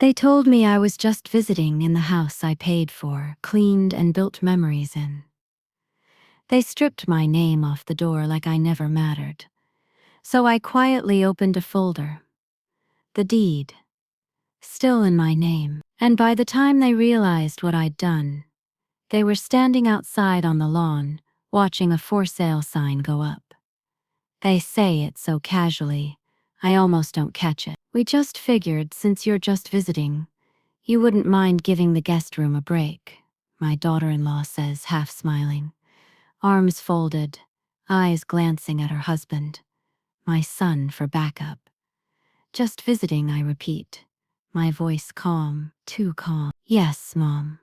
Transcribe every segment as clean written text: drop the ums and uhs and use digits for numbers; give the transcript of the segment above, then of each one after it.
They told me I was just visiting in the house I paid for, cleaned and built memories in. They stripped my name off the door like I never mattered. So I quietly opened a folder. The deed. Still in my name. And by the time they realized what I'd done, they were standing outside on the lawn, watching a for sale sign go up. They say it so casually, I almost don't catch it. We just figured since you're just visiting, you wouldn't mind giving the guest room a break, my daughter-in-law says, half smiling. Arms folded, eyes glancing at her husband. My son for backup. Just visiting, I repeat. My voice calm, too calm. Yes, Mom,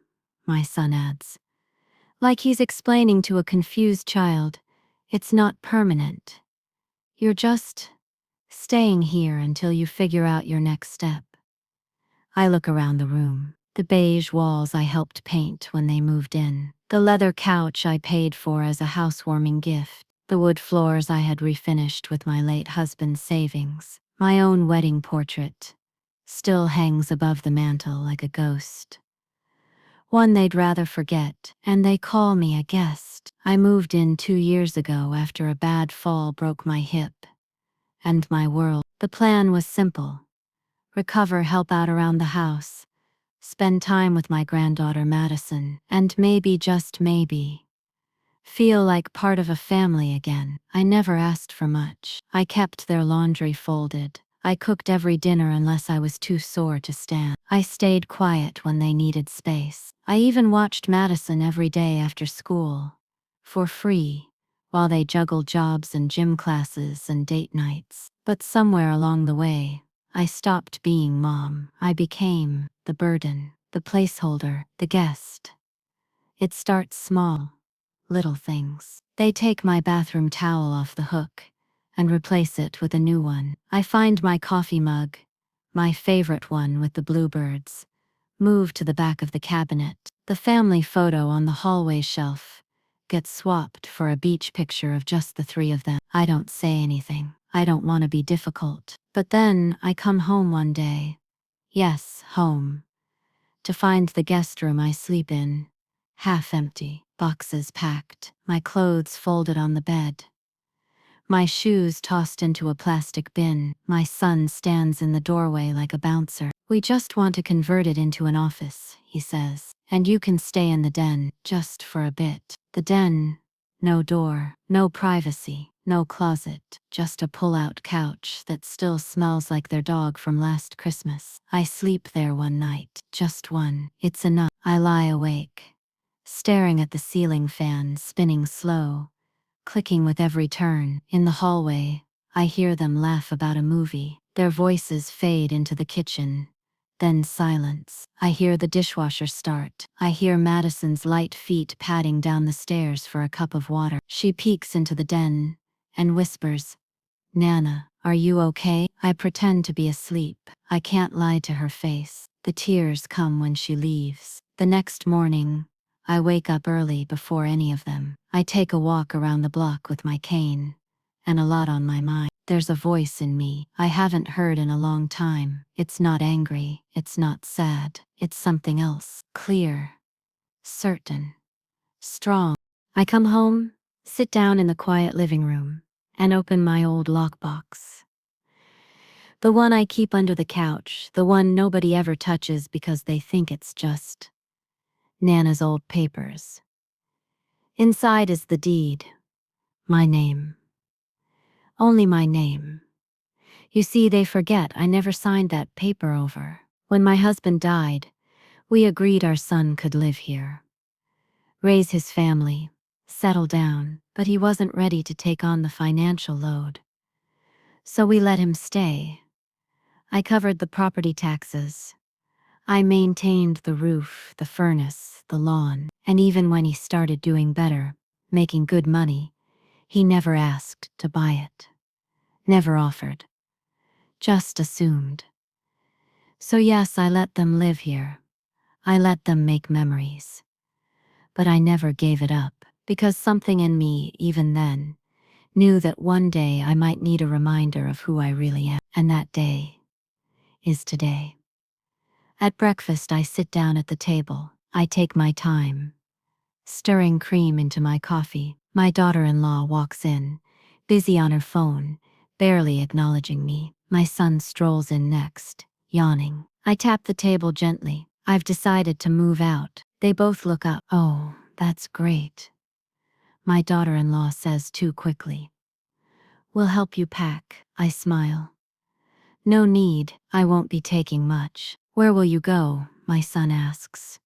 my son adds. Like he's explaining to a confused child, it's not permanent. You're just staying here until you figure out your next step. I look around the room. The beige walls I helped paint when they moved in. The leather couch I paid for as a housewarming gift. The wood floors I had refinished with my late husband's savings. My own wedding portrait still hangs above the mantel like a ghost. One they'd rather forget, and they call me a guest. I moved in 2 years ago after a bad fall broke my hip. And my world. The plan was simple. Recover, help out around the house. Spend time with my granddaughter Madison, and maybe, just maybe, feel like part of a family again. I never asked for much. I kept their laundry folded. I cooked every dinner unless I was too sore to stand. I stayed quiet when they needed space. I even watched Madison every day after school. For free, while they juggled jobs and gym classes and date nights. But somewhere along the way, I stopped being mom. I became the burden, the placeholder, the guest. It starts small. Little things. They take my bathroom towel off the hook and replace it with a new one. I find my coffee mug, my favorite one with the bluebirds, move to the back of the cabinet. The family photo on the hallway shelf gets swapped for a beach picture of just the 3 of them. I don't say anything. I don't want to be difficult. But then I come home one day. Yes, home. To find the guest room I sleep in half empty, boxes packed, my clothes folded on the bed. My shoes tossed into a plastic bin. My son stands in the doorway like a bouncer. We just want to convert it into an office, he says. And you can stay in the den, just for a bit. The den. No door, no privacy, no closet, just a pull-out couch that still smells like their dog from last Christmas. I sleep there one night, just one. It's enough. I lie awake, staring at the ceiling fan spinning slow, clicking with every turn. In the hallway, I hear them laugh about a movie. Their voices fade into the kitchen. Then silence. I hear the dishwasher start. I hear Madison's light feet padding down the stairs for a cup of water. She peeks into the den and whispers, "Nana, are you okay?" I pretend to be asleep. I can't lie to her face. The tears come when she leaves. The next morning, I wake up early before any of them. I take a walk around the block with my cane, and a lot on my mind. There's a voice in me I haven't heard in a long time. It's not angry, it's not sad, it's something else. Clear, certain, strong. I come home, sit down in the quiet living room, and open my old lockbox. The one I keep under the couch, the one nobody ever touches because they think it's just Nana's old papers. Inside is the deed. My name. Only my name. You see, they forget I never signed that paper over. When my husband died, we agreed our son could live here, raise his family, settle down, but he wasn't ready to take on the financial load. So we let him stay. I covered the property taxes. I maintained the roof, the furnace, the lawn, and even when he started doing better, making good money, he never asked to buy it. Never offered. Just assumed. So yes, I let them live here. I let them make memories. But I never gave it up, because something in me, even then, knew that one day I might need a reminder of who I really am. And that day is today. At breakfast, I sit down at the table. I take my time, stirring cream into my coffee. My daughter-in-law walks in, busy on her phone, barely acknowledging me. My son strolls in next, yawning. I tap the table gently. I've decided to move out. They both look up. Oh, that's great, my daughter-in-law says too quickly. We'll help you pack. I smile. No need, I won't be taking much. Where will you go? My son asks.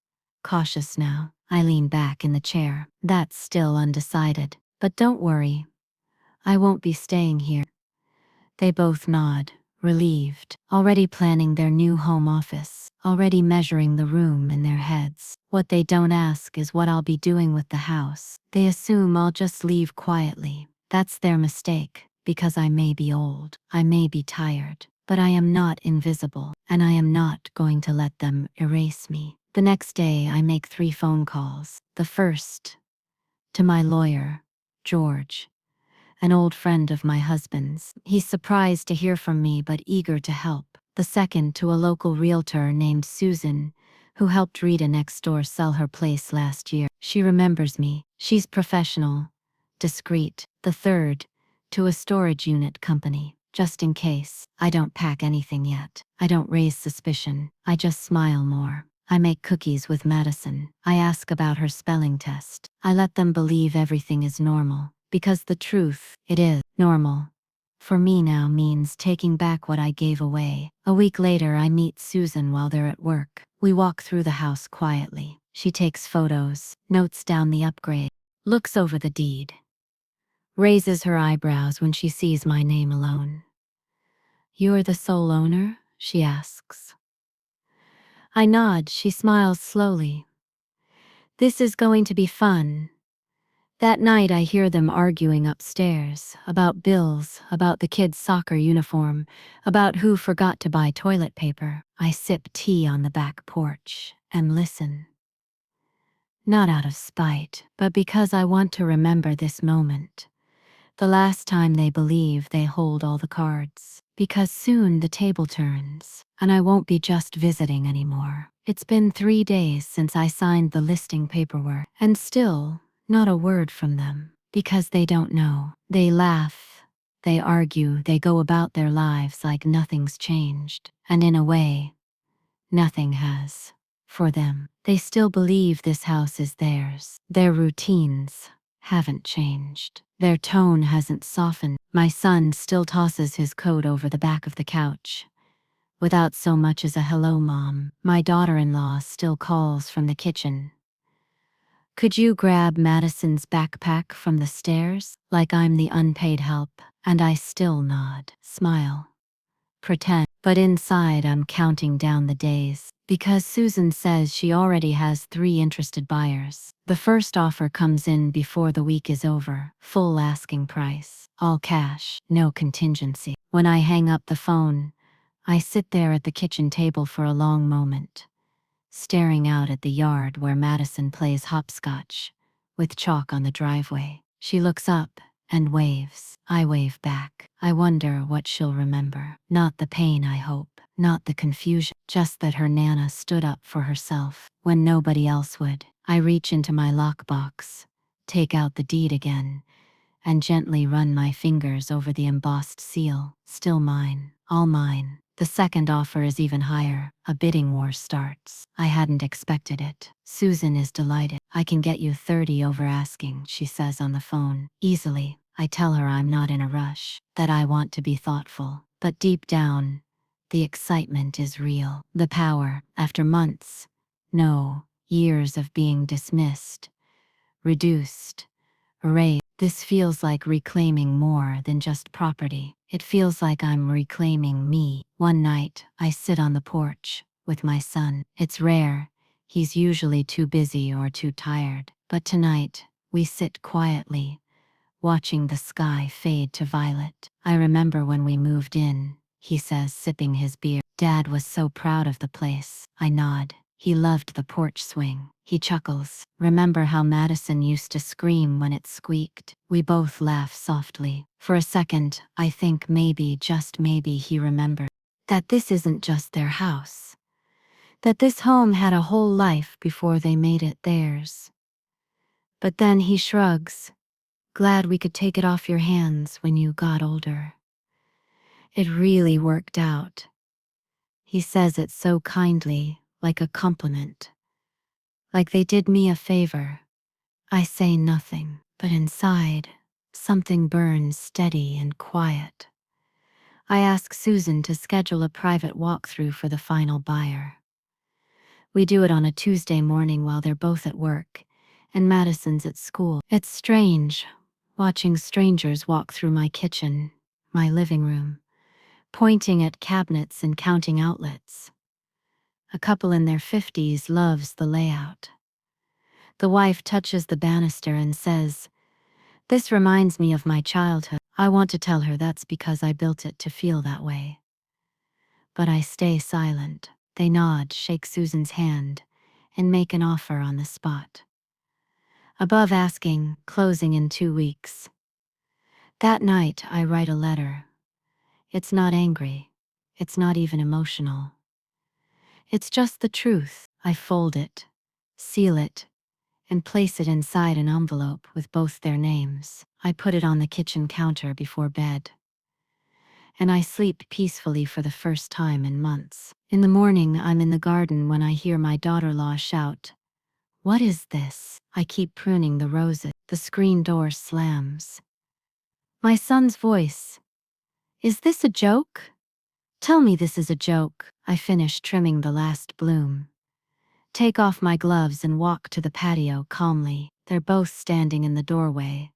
Cautious now, I lean back in the chair. That's still undecided. But don't worry, I won't be staying here. They both nod, relieved, already planning their new home office, already measuring the room in their heads. What they don't ask is what I'll be doing with the house. They assume I'll just leave quietly. That's their mistake, because I may be old, I may be tired, but I am not invisible, and I am not going to let them erase me. The next day, I make 3 phone calls. The first, to my lawyer, George, an old friend of my husband's. He's surprised to hear from me but eager to help. The second to a local realtor named Susan, who helped Rita next door sell her place last year. She remembers me. She's professional, discreet. The third, to a storage unit company. Just in case, I don't pack anything yet. I don't raise suspicion. I just smile more. I make cookies with Madison. I ask about her spelling test. I let them believe everything is normal. Because the truth, it is normal. For me now means taking back what I gave away. A week later, I meet Susan while they're at work. We walk through the house quietly. She takes photos, notes down the upgrade, looks over the deed, raises her eyebrows when she sees my name alone. You're the sole owner? She asks. I nod. She smiles slowly. This is going to be fun. That night I hear them arguing upstairs, about bills, about the kids' soccer uniform, about who forgot to buy toilet paper. I sip tea on the back porch and listen. Not out of spite, but because I want to remember this moment. The last time they believe they hold all the cards. Because soon the table turns, and I won't be just visiting anymore. It's been 3 days since I signed the listing paperwork, and still, not a word from them. Because they don't know. They laugh, they argue, they go about their lives like nothing's changed. And in a way, nothing has. For them, they still believe this house is theirs. Their routines haven't changed. Their tone hasn't softened. My son still tosses his coat over the back of the couch, without so much as a hello, Mom. My daughter-in-law still calls from the kitchen. Could you grab Madison's backpack from the stairs? Like I'm the unpaid help. And I still nod, smile, pretend. But inside I'm counting down the days. Because Susan says she already has 3 interested buyers. The first offer comes in before the week is over. Full asking price. All cash, no contingency. When I hang up the phone, I sit there at the kitchen table for a long moment, staring out at the yard where Madison plays hopscotch, with chalk on the driveway. She looks up and waves. I wave back. I wonder what she'll remember. Not the pain, I hope. Not the confusion. Just that her Nana stood up for herself when nobody else would. I reach into my lockbox, take out the deed again, and gently run my fingers over the embossed seal. Still mine. All mine. The second offer is even higher. A bidding war starts. I hadn't expected it. Susan is delighted. I can get you 30 over asking, she says on the phone. Easily. I tell her I'm not in a rush, that I want to be thoughtful. But deep down, the excitement is real. The power, after months, no, years of being dismissed, reduced, erased. This feels like reclaiming more than just property. It feels like I'm reclaiming me. One night, I sit on the porch with my son. It's rare. He's usually too busy or too tired. But tonight, we sit quietly, watching the sky fade to violet. I remember when we moved in, he says, sipping his beer. Dad was so proud of the place. I nod. He loved the porch swing. He chuckles. Remember how Madison used to scream when it squeaked? We both laugh softly. For a second, I think maybe, just maybe, he remembered that this isn't just their house. that this home had a whole life before they made it theirs. But then he shrugs, glad we could take it off your hands when you got older. It really worked out. He says it so kindly, like a compliment. Like they did me a favor. I say nothing, but inside, something burns steady and quiet. I ask Susan to schedule a private walkthrough for the final buyer. We do it on a Tuesday morning while they're both at work, and Madison's at school. It's strange, watching strangers walk through my kitchen, my living room, pointing at cabinets and counting outlets. A couple in their 50s loves the layout. The wife touches the banister and says, "This reminds me of my childhood." I want to tell her that's because I built it to feel that way. But I stay silent. They nod, shake Susan's hand, and make an offer on the spot. Above asking, closing in 2 weeks. That night I write a letter. It's not angry. It's not even emotional. It's just the truth. I fold it, seal it, and place it inside an envelope with both their names. I put it on the kitchen counter before bed. And I sleep peacefully for the first time in months. In the morning, I'm in the garden when I hear my daughter-in-law shout, "What is this?" I keep pruning the roses. The screen door slams. My son's voice. "Is this a joke? Tell me this is a joke." I finish trimming the last bloom. Take off my gloves and walk to the patio calmly. They're both standing in the doorway,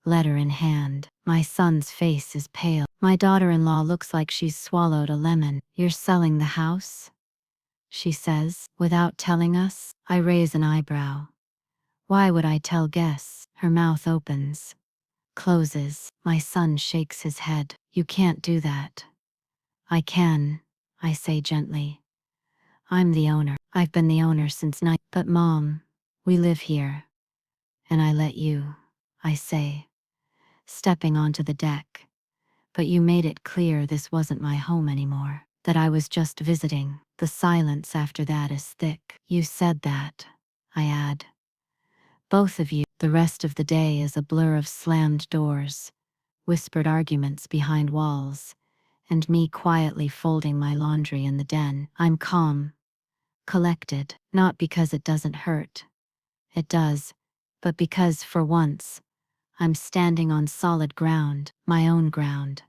letter in hand. My son's face is pale. My daughter-in-law looks like she's swallowed a lemon. "You're selling the house?" she says, without telling us. I raise an eyebrow. Why would I tell Guess? Her mouth opens, closes. My son shakes his head. "You can't do that." "I can," I say gently. "I'm the owner. I've been the owner since night." "But Mom, we live here. And I let you," I say, stepping onto the deck. "But you made it clear this wasn't my home anymore, that I was just visiting." The silence after that is thick. "You said that," I add. "Both of you." The rest of the day is a blur of slammed doors, whispered arguments behind walls, and me quietly folding my laundry in the den. I'm calm, collected, not because it doesn't hurt. It does, but because, for once, I'm standing on solid ground, my own ground.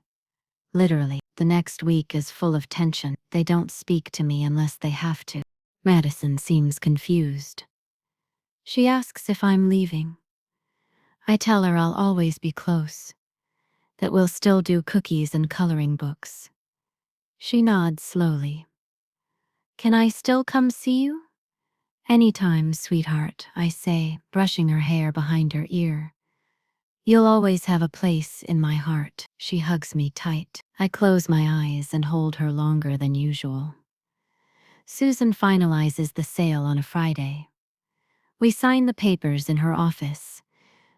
Literally, the next week is full of tension. They don't speak to me unless they have to. Madison seems confused. She asks if I'm leaving. I tell her I'll always be close, that we'll still do cookies and coloring books. She nods slowly. "Can I still come see you?" "Anytime, sweetheart," I say, brushing her hair behind her ear. "You'll always have a place in my heart." She hugs me tight. I close my eyes and hold her longer than usual. Susan finalizes the sale on a Friday. We sign the papers in her office.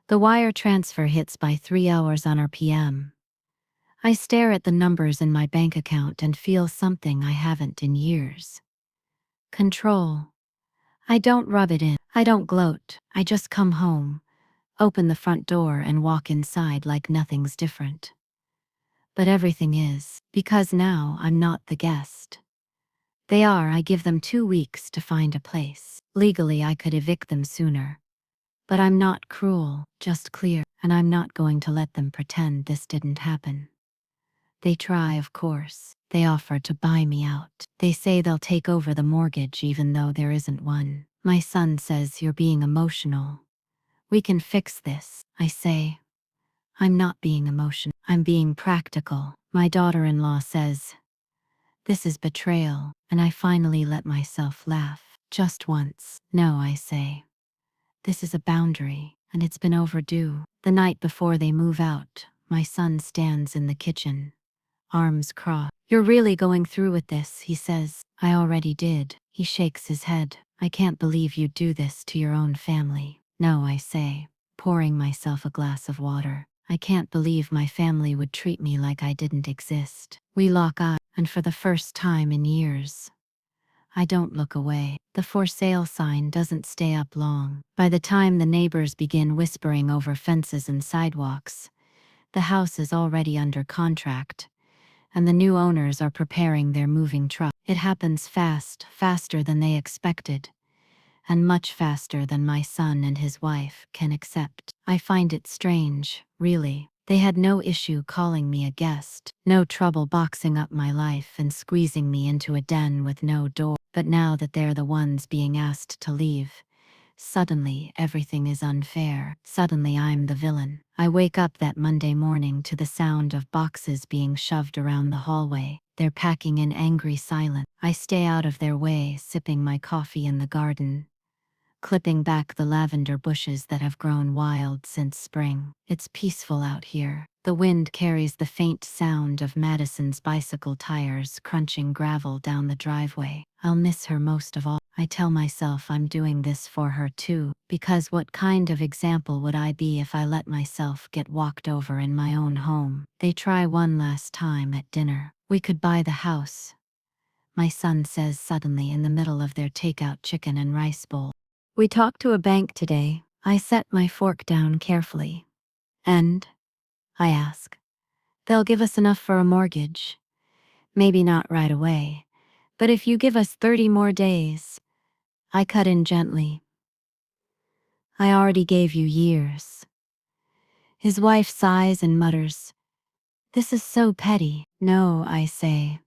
The wire transfer hits by 3 hours on our PM. I stare at the numbers in my bank account and feel something I haven't in years. Control. I don't rub it in. I don't gloat. I just come home, open the front door and walk inside like nothing's different. But everything is, because now I'm not the guest. They are. I give them 2 weeks to find a place. Legally, I could evict them sooner. But I'm not cruel, just clear, and I'm not going to let them pretend this didn't happen. They try, of course. They offer to buy me out. They say they'll take over the mortgage even though there isn't one. My son says, "You're being emotional. We can fix this." I say, "I'm not being emotional. I'm being practical." My daughter-in-law says, "This is betrayal," and I finally let myself laugh. Just once. "No," I say. "This is a boundary, and it's been overdue." The night before they move out, my son stands in the kitchen, arms crossed. "You're really going through with this," he says. "I already did." He shakes his head. "I can't believe you'd do this to your own family." "No," I say, pouring myself a glass of water. "I can't believe my family would treat me like I didn't exist." We lock eyes, and for the first time in years, I don't look away. The for sale sign doesn't stay up long. By the time the neighbors begin whispering over fences and sidewalks, the house is already under contract, and the new owners are preparing their moving truck. It happens fast, faster than they expected, and much faster than my son and his wife can accept. I find it strange, really. They had no issue calling me a guest, no trouble boxing up my life and squeezing me into a den with no door. But now that they're the ones being asked to leave, suddenly everything is unfair. Suddenly I'm the villain. I wake up that Monday morning to the sound of boxes being shoved around the hallway. They're packing in angry silence. I stay out of their way, sipping my coffee in the garden, clipping back the lavender bushes that have grown wild since spring. It's peaceful out here. The wind carries the faint sound of Madison's bicycle tires crunching gravel down the driveway. I'll miss her most of all. I tell myself I'm doing this for her too, because what kind of example would I be if I let myself get walked over in my own home? They try one last time at dinner. We could buy the house, my son says suddenly in the middle of their takeout chicken and rice bowl. We talked to a bank today. I set my fork down carefully. And? I ask. They'll give us enough for a mortgage. Maybe not right away, but if you give us 30 more days. I cut in gently. I already gave you years. His wife sighs and mutters, "This is so petty." No, I say.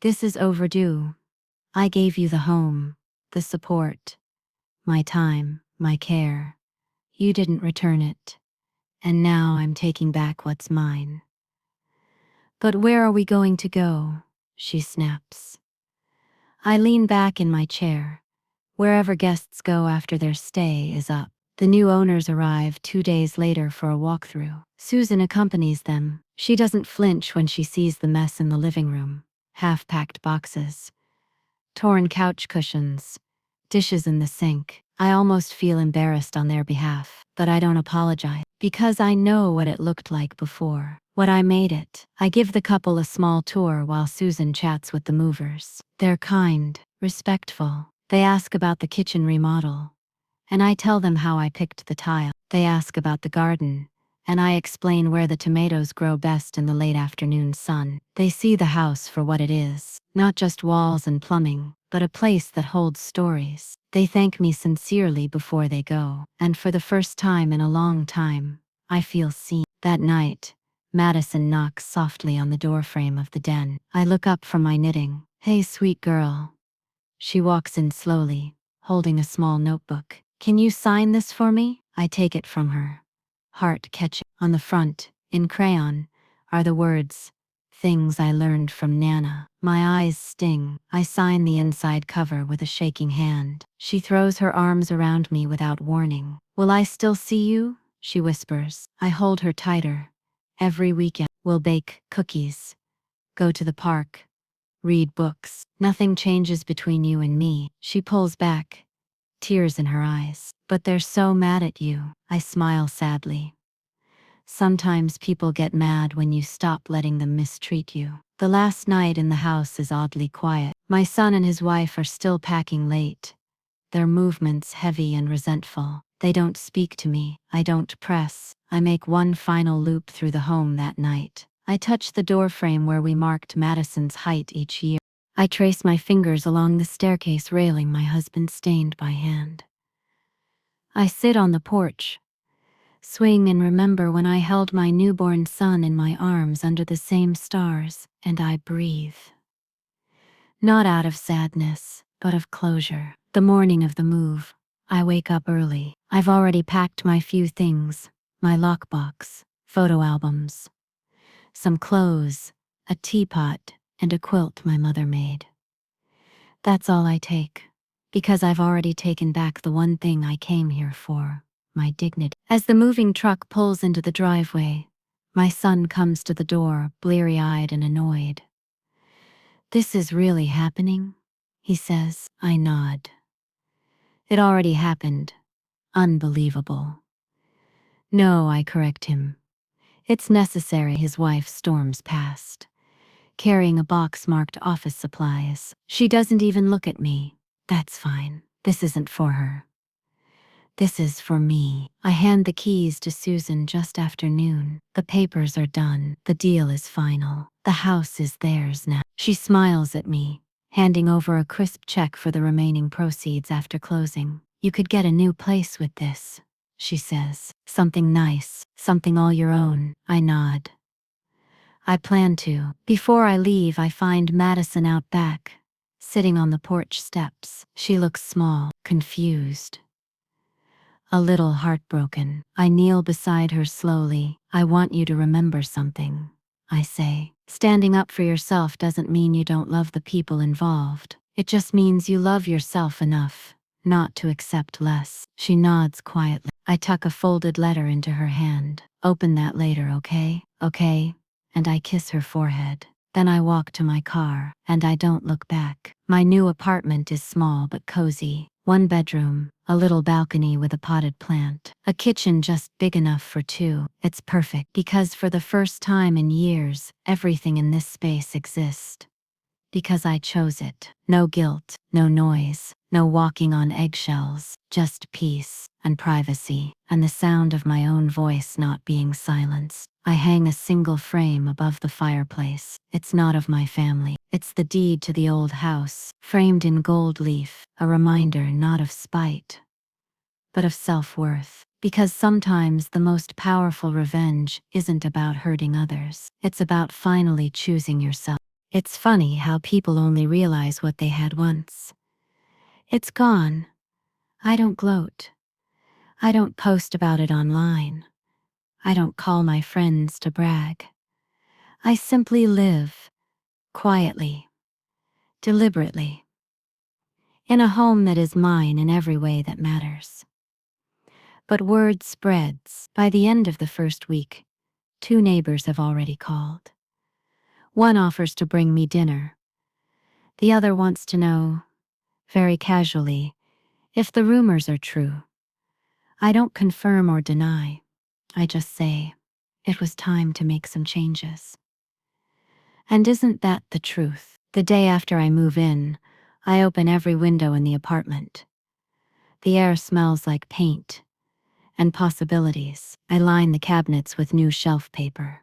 This is overdue. I gave you the home, the support, my time, my care. You didn't return it. And now I'm taking back what's mine. But where are we going to go? She snaps. I lean back in my chair. Wherever guests go after their stay is up. The new owners arrive 2 days later for a walkthrough. Susan accompanies them. She doesn't flinch when she sees the mess in the living room. Half-packed boxes, torn couch cushions, dishes in the sink. I almost feel embarrassed on their behalf, but I don't apologize, because I know what it looked like before, what I made it. I give the couple a small tour while Susan chats with the movers. They're kind, respectful. They ask about the kitchen remodel, and I tell them how I picked the tile. They ask about the garden, and I explain where the tomatoes grow best in the late afternoon sun. They see the house for what it is, not just walls and plumbing, but a place that holds stories. They thank me sincerely before they go, and for the first time in a long time, I feel seen. That night, Madison knocks softly on the doorframe of the den. I look up from my knitting. "Hey, sweet girl." She walks in slowly, holding a small notebook. "Can you sign this for me?" I take it from her, heart catching. On the front, in crayon, are the words, "Things I learned from Nana." My eyes sting. I sign the inside cover with a shaking hand. She throws her arms around me without warning. "Will I still see you?" she whispers. I hold her tighter. "Every weekend, we'll bake cookies, go to the park, read books. Nothing changes between you and me." She pulls back, tears in her eyes. "But they're so mad at you." I smile sadly. Sometimes people get mad when you stop letting them mistreat you. The last night in the house is oddly quiet. My son and his wife are still packing late, their movements heavy and resentful. They don't speak to me. I don't press. I make one final loop through the home that night. I touch the doorframe where we marked Madison's height each year. I trace my fingers along the staircase railing my husband stained by hand. I sit on the porch, swing and remember when I held my newborn son in my arms under the same stars, and I breathe. Not out of sadness, but of closure. The morning of the move, I wake up early. I've already packed my few things, my lockbox, photo albums, some clothes, a teapot, and a quilt my mother made. That's all I take, because I've already taken back the one thing I came here for, my dignity. As the moving truck pulls into the driveway, my son comes to the door, bleary-eyed and annoyed. "This is really happening?" he says. I nod. "It already happened. Unbelievable." "No," I correct him. "It's necessary." His wife storms past. carrying a box marked office supplies. She doesn't even look at me. That's fine. This isn't for her. This is for me. I hand the keys to Susan just after noon. The papers are done. The deal is final. The house is theirs now. She smiles at me, handing over a crisp check for the remaining proceeds after closing. You could get a new place with this, she says. Something nice, something all your own. I nod. I plan to. Before I leave, I find Madison out back, sitting on the porch steps. She looks small, confused, a little heartbroken. I kneel beside her slowly. I want you to remember something, I say. Standing up for yourself doesn't mean you don't love the people involved. It just means you love yourself enough not to accept less. She nods quietly. I tuck a folded letter into her hand. Open that later, okay? Okay? And I kiss her forehead. Then I walk to my car, and I don't look back. My new apartment is small but cozy. One bedroom, a little balcony with a potted plant, a kitchen just big enough for two. It's perfect because for the first time in years, everything in this space exists. Because I chose it. No guilt, no noise, no walking on eggshells, just peace and privacy, and the sound of my own voice not being silenced. I hang a single frame above the fireplace. It's not of my family. It's the deed to the old house, framed in gold leaf, a reminder not of spite, but of self-worth. Because sometimes the most powerful revenge isn't about hurting others. It's about finally choosing yourself. It's funny how people only realize what they had once. It's gone. I don't gloat. I don't post about it online. I don't call my friends to brag. I simply live, quietly, deliberately, in a home that is mine in every way that matters. But word spreads. By the end of the first week, 2 neighbors have already called. One offers to bring me dinner. The other wants to know, very casually, if the rumors are true. I don't confirm or deny. I just say, it was time to make some changes. And isn't that the truth? The day after I move in, I open every window in the apartment. The air smells like paint and possibilities. I line the cabinets with new shelf paper.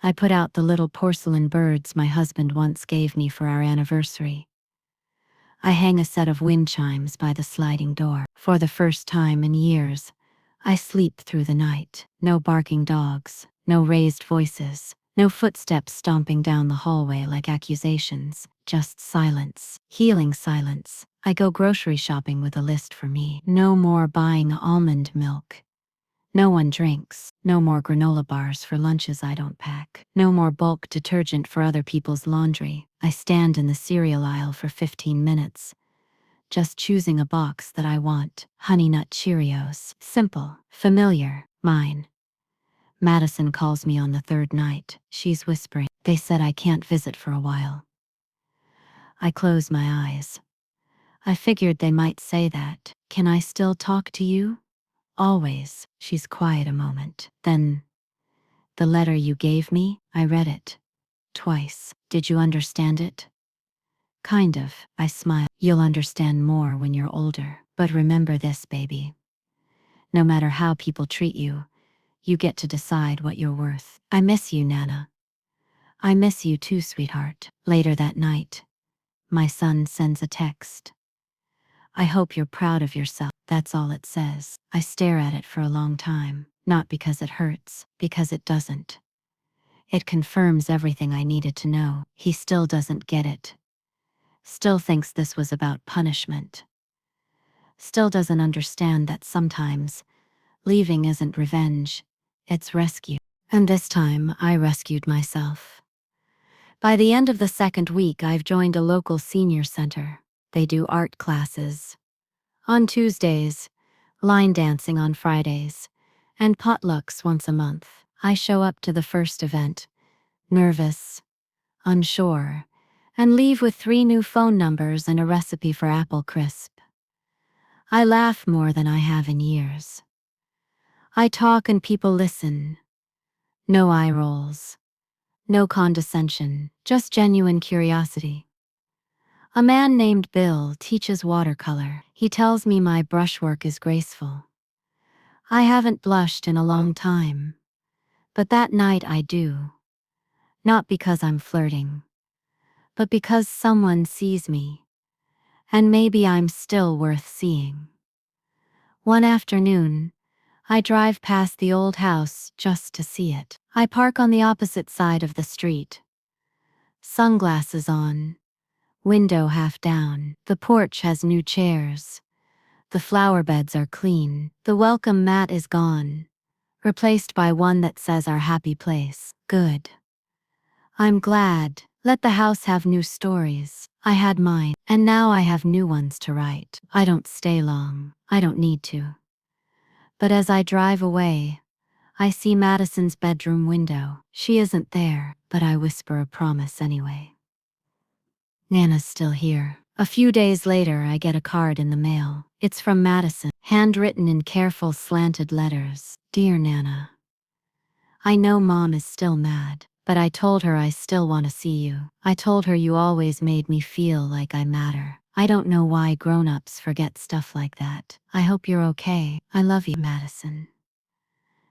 I put out the little porcelain birds my husband once gave me for our anniversary. I hang a set of wind chimes by the sliding door. For the first time in years, I sleep through the night. No barking dogs, no raised voices, no footsteps stomping down the hallway like accusations, just silence, healing silence. I go grocery shopping with a list for me. No more buying almond milk. No one drinks. No more granola bars for lunches I don't pack. No more bulk detergent for other people's laundry. I stand in the cereal aisle for 15 minutes, just choosing a box that I want. Honey Nut Cheerios. Simple, familiar, mine. Madison calls me on the 3rd night. She's whispering. They said I can't visit for a while. I close my eyes. I figured they might say that. Can I still talk to you? Always. She's quiet a moment. Then, the letter you gave me, I read it. Twice. Did you understand it? Kind of. I smile. You'll understand more when you're older. But remember this, baby. No matter how people treat you, you get to decide what you're worth. I miss you, Nana. I miss you too, sweetheart. Later that night, my son sends a text. I hope you're proud of yourself. That's all it says. I stare at it for a long time. Not because it hurts, because it doesn't. It confirms everything I needed to know. He still doesn't get it. Still thinks this was about punishment. Still doesn't understand that sometimes leaving isn't revenge, it's rescue. And this time, I rescued myself. By the end of the 2nd week, I've joined a local senior center. They do art classes on Tuesdays, line dancing on Fridays, and potlucks once a month. I show up to the first event, nervous, unsure, and leave with 3 new phone numbers and a recipe for apple crisp. I laugh more than I have in years. I talk and people listen. No eye rolls. No condescension, just genuine curiosity. A man named Bill teaches watercolor. He tells me my brushwork is graceful. I haven't blushed in a long time. But that night I do. Not because I'm flirting, but because someone sees me. And maybe I'm still worth seeing. One afternoon, I drive past the old house just to see it. I park on the opposite side of the street. Sunglasses on, window half down. The porch has new chairs. The flower beds are clean. The welcome mat is gone, replaced by one that says our happy place. Good. I'm glad. Let the house have new stories. I had mine, and now I have new ones to write. I don't stay long. I don't need to. But as I drive away, I see Madison's bedroom window. She isn't there, but I whisper a promise anyway. Nana's still here. A few days later, I get a card in the mail. It's from Madison, handwritten in careful slanted letters. Dear Nana, I know Mom is still mad, but I told her I still want to see you. I told her you always made me feel like I matter. I don't know why grown-ups forget stuff like that. I hope you're okay. I love you, Madison.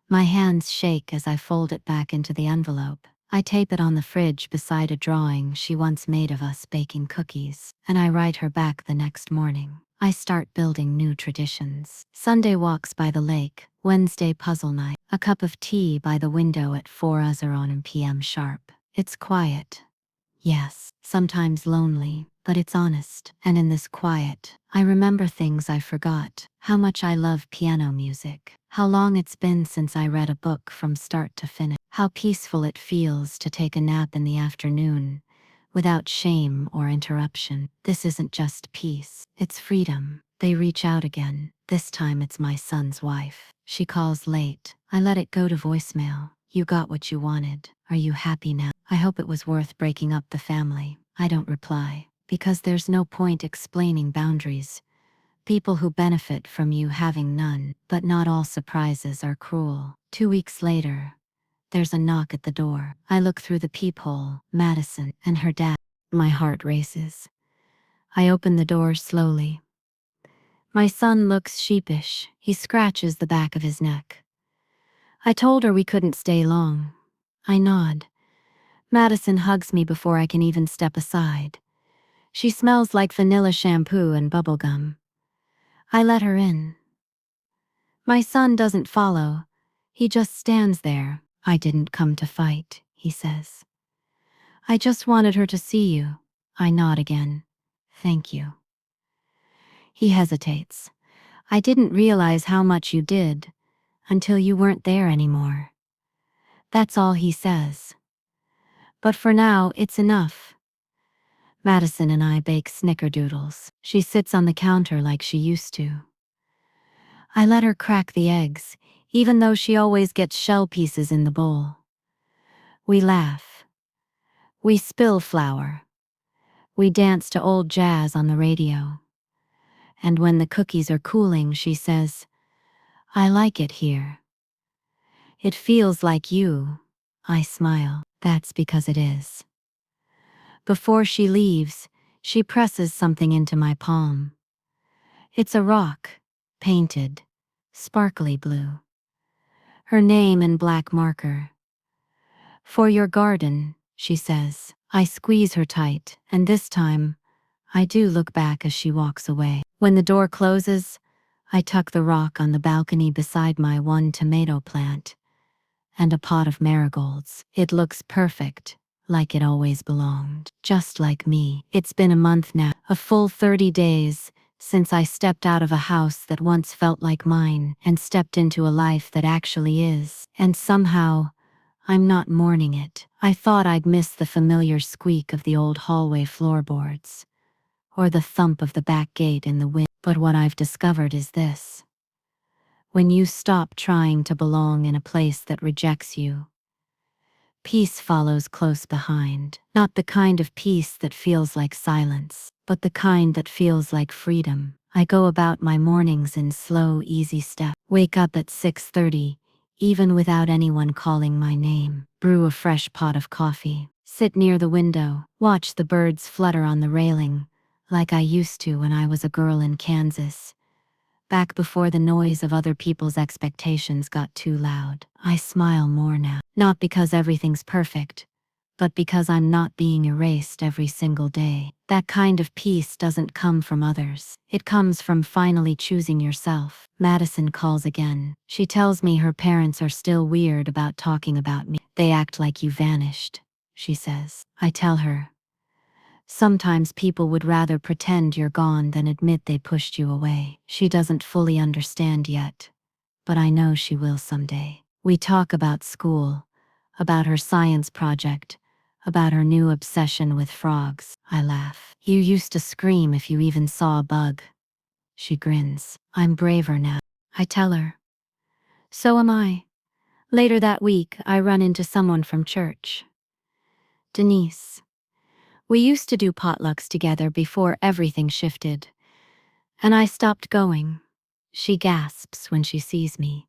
My hands shake as I fold it back into the envelope. I tape it on the fridge beside a drawing she once made of us baking cookies, and I write her back the next morning. I start building new traditions. Sunday walks by the lake, Wednesday puzzle night, a cup of tea by the window at 4 p.m. sharp. It's quiet. Yes, sometimes lonely, but it's honest. And in this quiet, I remember things I forgot. How much I love piano music. How long it's been since I read a book from start to finish. How peaceful it feels to take a nap in the afternoon, without shame or interruption. This isn't just peace, it's freedom. They reach out again. This time it's my son's wife. She calls late. I let it go to voicemail. You got what you wanted. Are you happy now? I hope it was worth breaking up the family. I don't reply, because there's no point explaining boundaries. People who benefit from you having none. But not all surprises are cruel. 2 weeks later, there's a knock at the door. I look through the peephole. Madison and her dad. My heart races. I open the door slowly. My son looks sheepish. He scratches the back of his neck. I told her we couldn't stay long. I nod. Madison hugs me before I can even step aside. She smells like vanilla shampoo and bubblegum. I let her in. My son doesn't follow. He just stands there. I didn't come to fight, he says. I just wanted her to see you. I nod again. Thank you. He hesitates. I didn't realize how much you did, until you weren't there anymore. That's all he says. But for now, it's enough. Madison and I bake snickerdoodles. She sits on the counter like she used to. I let her crack the eggs, even though she always gets shell pieces in the bowl. We laugh. We spill flour. We dance to old jazz on the radio. And when the cookies are cooling, she says, I like it here. It feels like you. I smile. That's because it is. Before she leaves, she presses something into my palm. It's a rock, painted, sparkly blue. Her name in black marker. For your garden, she says. I squeeze her tight, and this time, I do look back as she walks away. When the door closes, I tuck the rock on the balcony beside my one tomato plant and a pot of marigolds. It looks perfect, like it always belonged. Just like me. It's been a month now, a full 30 days, since I stepped out of a house that once felt like mine and stepped into a life that actually is. And somehow, I'm not mourning it. I thought I'd miss the familiar squeak of the old hallway floorboards, or the thump of the back gate in the wind. But what I've discovered is this. When you stop trying to belong in a place that rejects you, peace follows close behind. Not the kind of peace that feels like silence, but the kind that feels like freedom. I go about my mornings in slow, easy steps. Wake up at 6:30, even without anyone calling my name. Brew a fresh pot of coffee. Sit near the window. Watch the birds flutter on the railing, like I used to when I was a girl in Kansas, back before the noise of other people's expectations got too loud. I smile more now, not because everything's perfect, but because I'm not being erased every single day. That kind of peace doesn't come from others. It comes from finally choosing yourself. Madison calls again. She tells me her parents are still weird about talking about me. They act like you vanished, she says. I tell her, sometimes people would rather pretend you're gone than admit they pushed you away. She doesn't fully understand yet, but I know she will someday. We talk about school, about her science project, about her new obsession with frogs. I laugh. You used to scream if you even saw a bug. She grins. I'm braver now. I tell her. So am I. Later that week, I run into someone from church. Denise. We used to do potlucks together before everything shifted, and I stopped going. She gasps when she sees me.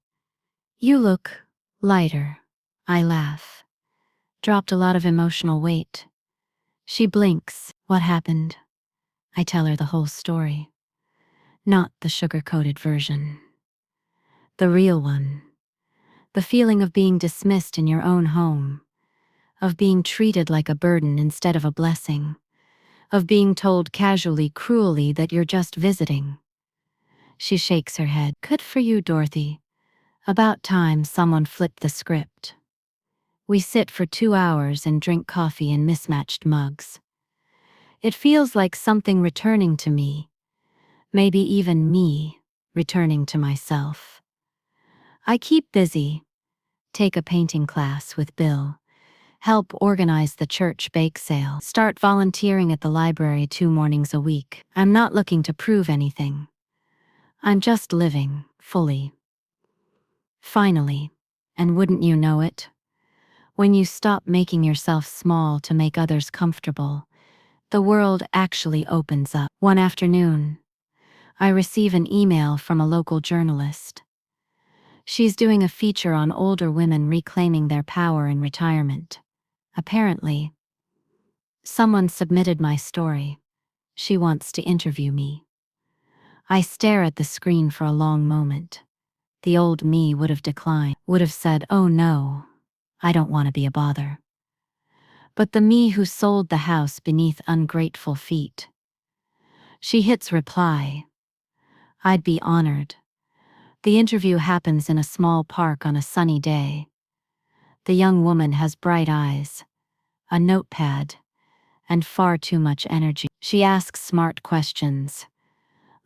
You look lighter. I laugh. Dropped a lot of emotional weight. She blinks. What happened? I tell her the whole story. Not the sugar-coated version. The real one. The feeling of being dismissed in your own home. Of being treated like a burden instead of a blessing. Of being told casually, cruelly that you're just visiting. She shakes her head. Good for you, Dorothy. About time someone flipped the script. We sit for 2 hours and drink coffee in mismatched mugs. It feels like something returning to me. Maybe even me returning to myself. I keep busy. Take a painting class with Bill. Help organize the church bake sale. Start volunteering at the library 2 mornings a week. I'm not looking to prove anything. I'm just living, fully. Finally. And wouldn't you know it? When you stop making yourself small to make others comfortable, the world actually opens up. One afternoon, I receive an email from a local journalist. She's doing a feature on older women reclaiming their power in retirement. Apparently, someone submitted my story. She wants to interview me. I stare at the screen for a long moment. The old me would have declined, would have said, oh no, I don't want to be a bother. But the me who sold the house beneath ungrateful feet. She hits reply. I'd be honored. The interview happens in a small park on a sunny day. The young woman has bright eyes, a notepad, and far too much energy. She asks smart questions,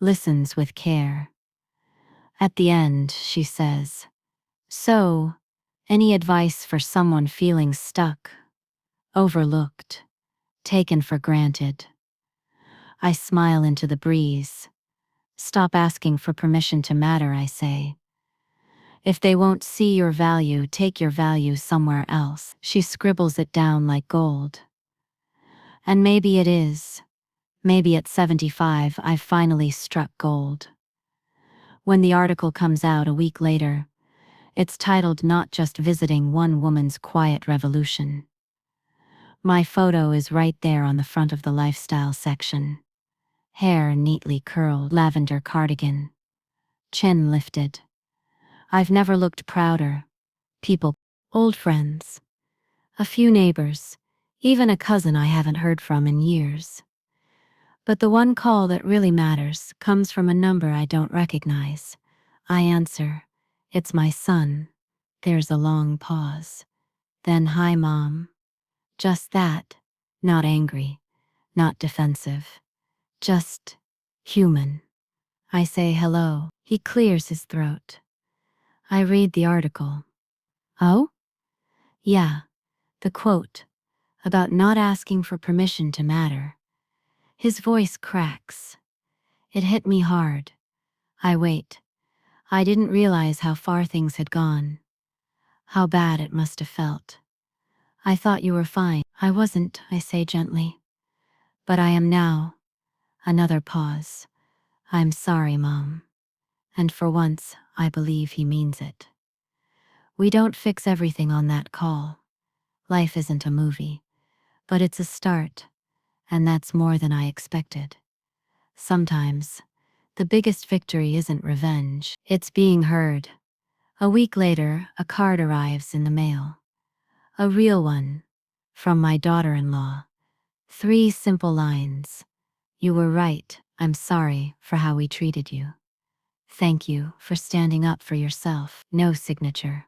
listens with care. At the end, she says, so, any advice for someone feeling stuck, overlooked, taken for granted? I smile into the breeze. Stop asking for permission to matter, I say. If they won't see your value, take your value somewhere else. She scribbles it down like gold. And maybe it is. Maybe at 75 I've finally struck gold. When the article comes out a week later, it's titled Not Just Visiting One Woman's Quiet Revolution. My photo is right there on the front of the lifestyle section. Hair neatly curled, lavender cardigan. Chin lifted. I've never looked prouder. People, old friends, a few neighbors, even a cousin I haven't heard from in years. But the one call that really matters comes from a number I don't recognize. I answer. It's my son. There's a long pause. Then, hi, Mom. Just that. Not angry. Not defensive. Just human. I say hello. He clears his throat. I read the article. Oh? Yeah, the quote about not asking for permission to matter. His voice cracks. It hit me hard. I wait. I didn't realize how far things had gone. How bad it must have felt. I thought you were fine. I wasn't, I say gently. But I am now. Another pause. I'm sorry, Mom. And for once, I believe he means it. We don't fix everything on that call. Life isn't a movie, but it's a start, and that's more than I expected. Sometimes, the biggest victory isn't revenge, it's being heard. A week later, a card arrives in the mail. A real one. From my daughter-in-law. 3 simple lines. You were right, I'm sorry for how we treated you. Thank you for standing up for yourself. No signature.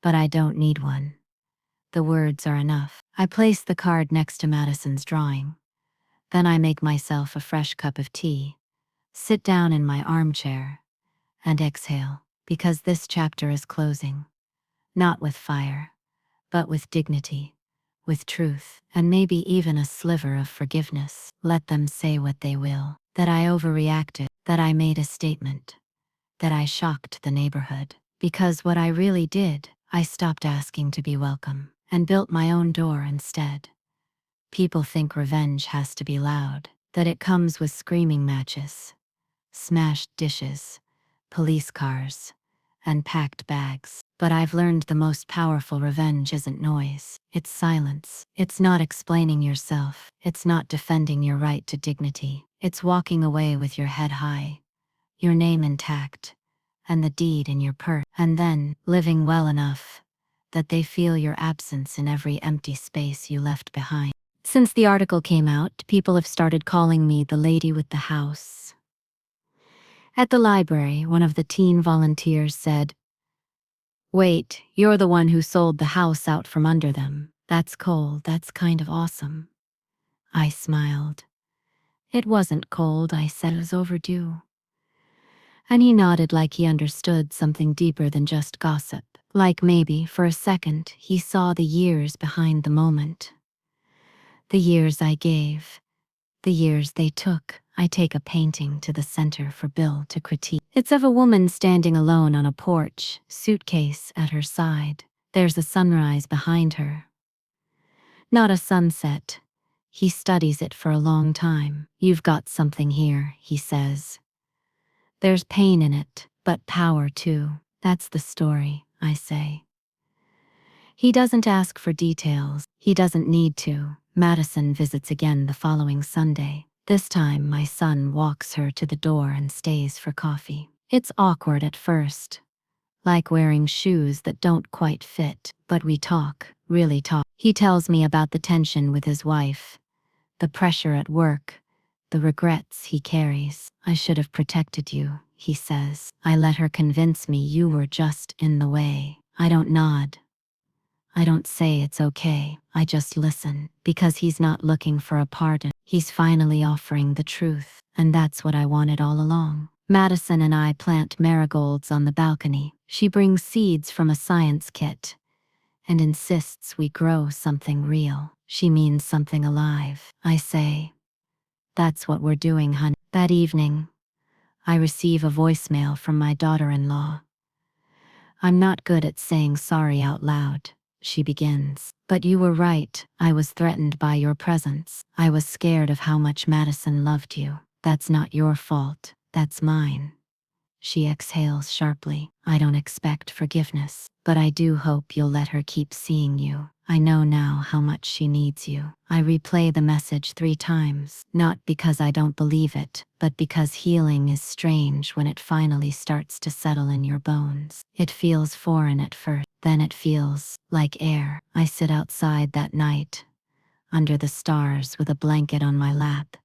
But I don't need one. The words are enough. I place the card next to Madison's drawing. Then I make myself a fresh cup of tea, sit down in my armchair, and exhale, because this chapter is closing. Not with fire, but with dignity, with truth, and maybe even a sliver of forgiveness. Let them say what they will, that I overreacted, that I made a statement, that I shocked the neighborhood. Because what I really did, I stopped asking to be welcome, and built my own door instead. People think revenge has to be loud, that it comes with screaming matches, smashed dishes, police cars, and packed bags. But I've learned the most powerful revenge isn't noise, it's silence. It's not explaining yourself, it's not defending your right to dignity. It's walking away with your head high, your name intact, and the deed in your purse, and then living well enough that they feel your absence in every empty space you left behind. Since the article came out, people have started calling me the lady with the house. At the library, one of the teen volunteers said, "Wait, you're the one who sold the house out from under them. That's cold, that's kind of awesome." I smiled. It wasn't cold, I said, it was overdue. And he nodded like he understood something deeper than just gossip. Like maybe, for a second, he saw the years behind the moment. The years I gave. The years they took. I take a painting to the center for Bill to critique. It's of a woman standing alone on a porch, suitcase at her side. There's a sunrise behind her. Not a sunset. He studies it for a long time. You've got something here, he says. There's pain in it, but power too. That's the story, I say. He doesn't ask for details. He doesn't need to. Madison visits again the following Sunday. This time my son walks her to the door and stays for coffee. It's awkward at first, like wearing shoes that don't quite fit, but we talk, really talk. He tells me about the tension with his wife, the pressure at work, the regrets he carries. I should have protected you, he says. I let her convince me you were just in the way. I don't nod. I don't say it's okay, I just listen, because he's not looking for a pardon. He's finally offering the truth, and that's what I wanted all along. Madison and I plant marigolds on the balcony. She brings seeds from a science kit and insists we grow something real. She means something alive. I say, "That's what we're doing, honey." That evening, I receive a voicemail from my daughter-in-law. "I'm not good at saying sorry out loud," she begins. "But you were right. I was threatened by your presence. I was scared of how much Madison loved you. That's not your fault. That's mine." She exhales sharply. "I don't expect forgiveness, but I do hope you'll let her keep seeing you. I know now how much she needs you." I replay the message 3 times, not because I don't believe it, but because healing is strange when it finally starts to settle in your bones. It feels foreign at first, then it feels like air. I sit outside that night, under the stars with a blanket on my lap,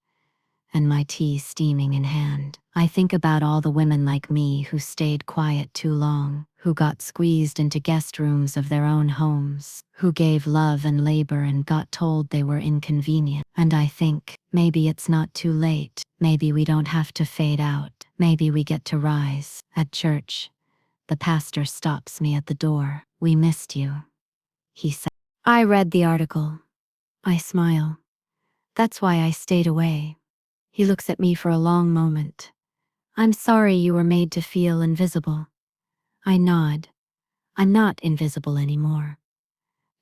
and my tea steaming in hand. I think about all the women like me who stayed quiet too long, who got squeezed into guest rooms of their own homes, who gave love and labor and got told they were inconvenient. And I think, maybe it's not too late. Maybe we don't have to fade out. Maybe we get to rise. At church, the pastor stops me at the door. "We missed you," he said. I read the article. I smile. That's why I stayed away. He looks at me for a long moment. "I'm sorry you were made to feel invisible." I nod. I'm not invisible anymore.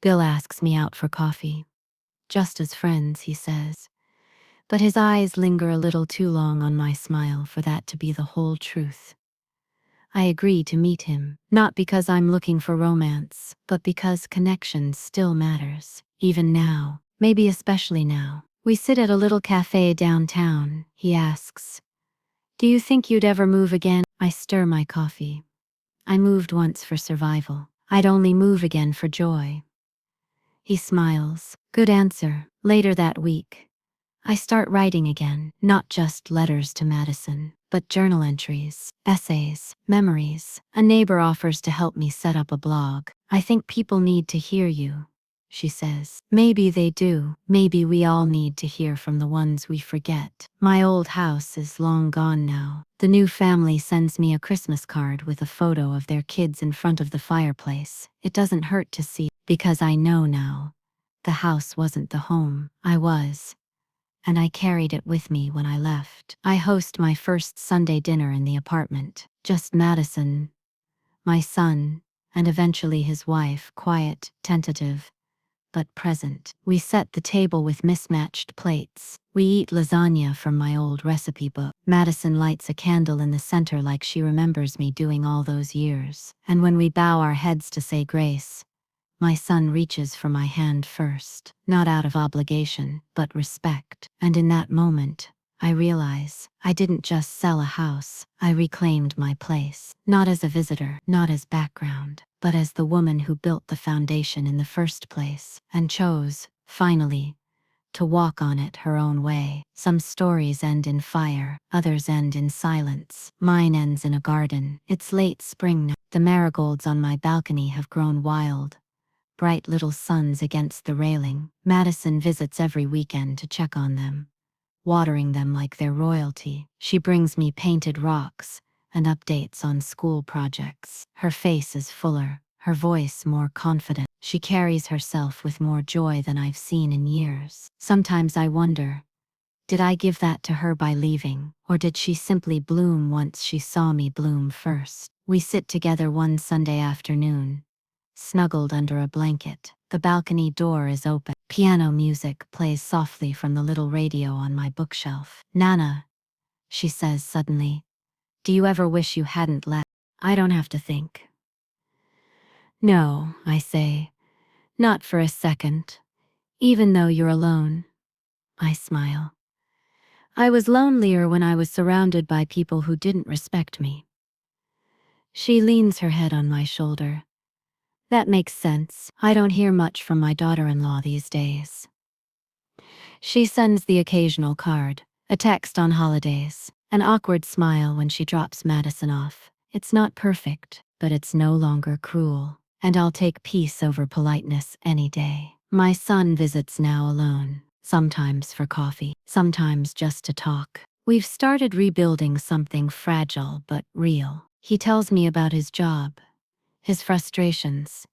Bill asks me out for coffee. "Just as friends," he says. But his eyes linger a little too long on my smile for that to be the whole truth. I agree to meet him, not because I'm looking for romance, but because connection still matters. Even now, maybe especially now. We sit at a little cafe downtown. He asks, "Do you think you'd ever move again?" I stir my coffee. I moved once for survival. I'd only move again for joy. He smiles. Good answer. Later that week, I start writing again, not just letters to Madison, but journal entries, essays, memories. A neighbor offers to help me set up a blog. "I think people need to hear you," she says. Maybe they do. Maybe we all need to hear from the ones we forget. My old house is long gone now. The new family sends me a Christmas card with a photo of their kids in front of the fireplace. It doesn't hurt to see, because I know now. The house wasn't the home I was, and I carried it with me when I left. I host my first Sunday dinner in the apartment. Just Madison, my son, and eventually his wife, quiet, tentative, but present. We set the table with mismatched plates. We eat lasagna from my old recipe book. Madison lights a candle in the center like she remembers me doing all those years. And when we bow our heads to say grace, my son reaches for my hand first, not out of obligation, but respect. And in that moment, I realize I didn't just sell a house, I reclaimed my place. Not as a visitor, not as background, but as the woman who built the foundation in the first place, and chose, finally, to walk on it her own way. Some stories end in fire, others end in silence. Mine ends in a garden. It's late spring now. The marigolds on my balcony have grown wild, bright little suns against the railing. Madison visits every weekend to check on them, watering them like they're royalty. She brings me painted rocks and updates on school projects. Her face is fuller, her voice more confident. She carries herself with more joy than I've seen in years. Sometimes I wonder, did I give that to her by leaving, or did she simply bloom once she saw me bloom first? We sit together one Sunday afternoon, snuggled under a blanket. The balcony door is open. Piano music plays softly from the little radio on my bookshelf. "Nana," she says suddenly, "do you ever wish you hadn't left?" I don't have to think. "No," I say, "not for a second. Even though you're alone." I smile. I was lonelier when I was surrounded by people who didn't respect me. She leans her head on my shoulder. "That makes sense. I don't hear much from my daughter-in-law these days." She sends the occasional card, a text on holidays, an awkward smile when she drops Madison off. It's not perfect, but it's no longer cruel, and I'll take peace over politeness any day. My son visits now alone, sometimes for coffee, sometimes just to talk. We've started rebuilding something fragile but real. He tells me about his job, his frustrations,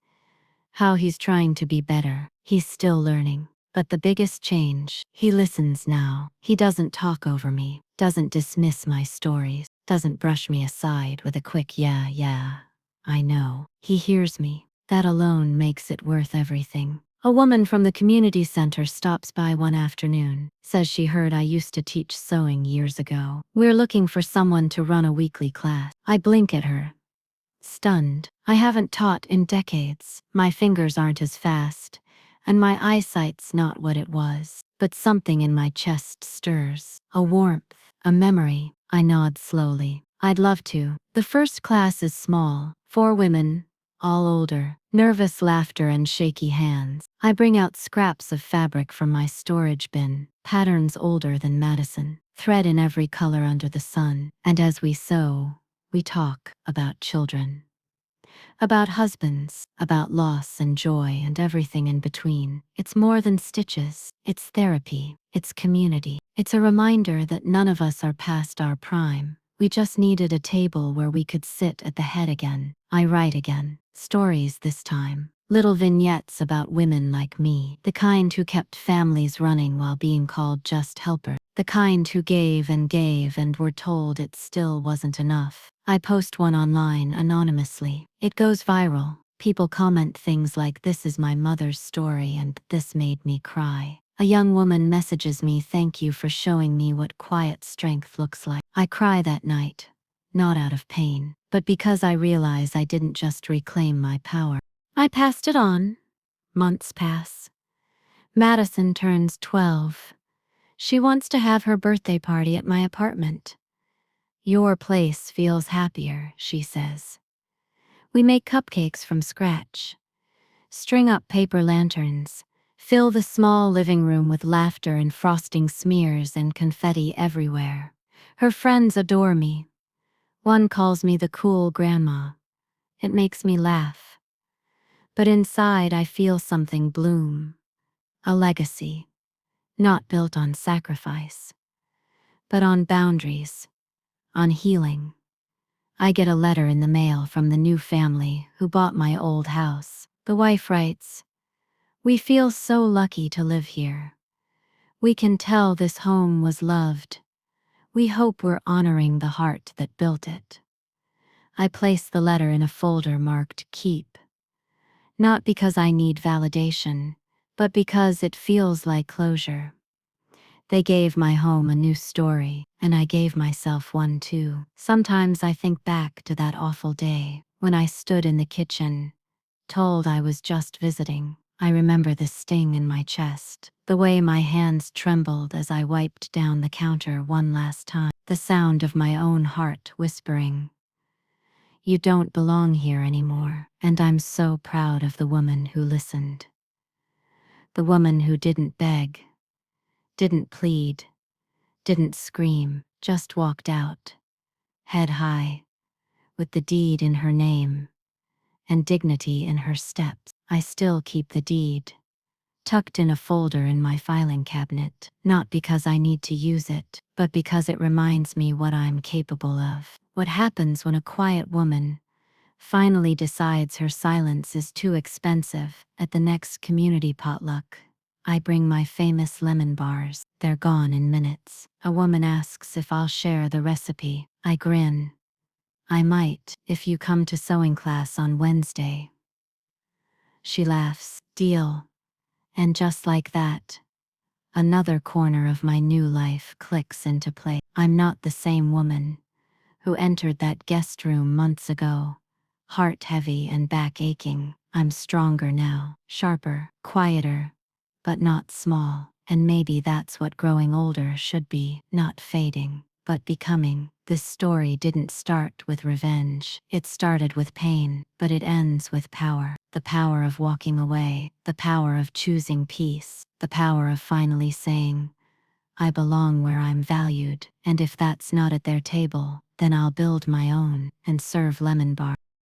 how he's trying to be better. He's still learning. But the biggest change, he listens now. He doesn't talk over me, doesn't dismiss my stories, doesn't brush me aside with a quick yeah, I know. He hears me. That alone makes it worth everything. A woman from the community center stops by one afternoon, says she heard I used to teach sewing years ago. We're looking for someone to run a weekly class. I blink at her, stunned. I haven't taught in decades. My fingers aren't as fast, and my eyesight's not what it was. But something in my chest stirs. A warmth, a memory. I nod slowly. I'd love to. The first class is small, 4 women, all older. Nervous laughter and shaky hands. I bring out scraps of fabric from my storage bin, patterns older than Madison, thread in every color under the sun. And as we sew, we talk about children, about husbands, about loss and joy and everything in between. It's more than stitches. It's therapy. It's community. It's a reminder that none of us are past our prime. We just needed a table where we could sit at the head again. I write again. Stories this time. Little vignettes about women like me. The kind who kept families running while being called just helper. The kind who gave and were told it still wasn't enough. I post one online anonymously. It goes viral. People comment things like, "This is my mother's story," and "This made me cry." A young woman messages me, "Thank you for showing me what quiet strength looks like." I cry that night, not out of pain, but because I realize I didn't just reclaim my power. I passed it on. Months pass. Madison turns 12. She wants to have her birthday party at my apartment. Your place feels happier, she says. We make cupcakes from scratch, string up paper lanterns, fill the small living room with laughter and frosting smears and confetti everywhere. Her friends adore me. One calls me the cool grandma. It makes me laugh. But inside I feel something bloom. A legacy, not built on sacrifice, but on boundaries, on healing. I get a letter in the mail from the new family who bought my old house. The wife writes, "We feel so lucky to live here. We can tell this home was loved. We hope we're honoring the heart that built it." I place the letter in a folder marked Keep. Not because I need validation, but because it feels like closure. They gave my home a new story, and I gave myself one too. Sometimes I think back to that awful day when I stood in the kitchen, told I was just visiting. I remember the sting in my chest, the way my hands trembled as I wiped down the counter one last time, the sound of my own heart whispering, "You don't belong here anymore." And I'm so proud of the woman who listened. The woman who didn't beg, didn't plead, didn't scream, just walked out, head high, with the deed in her name, and dignity in her steps. I still keep the deed, tucked in a folder in my filing cabinet, not because I need to use it, but because it reminds me what I'm capable of. What happens when a quiet woman finally decides her silence is too expensive at the next community potluck? I bring my famous lemon bars. They're gone in minutes. A woman asks if I'll share the recipe. I grin. "I might, if you come to sewing class on Wednesday." She laughs. "Deal." And just like that, another corner of my new life clicks into place. I'm not the same woman who entered that guest room months ago, heart heavy and back aching. I'm stronger now, sharper, quieter, but not small. And maybe that's what growing older should be, not fading, but becoming. This story didn't start with revenge. It started with pain, but it ends with power. The power of walking away, the power of choosing peace, the power of finally saying, "I belong where I'm valued, and if that's not at their table, then I'll build my own and serve lemon bars."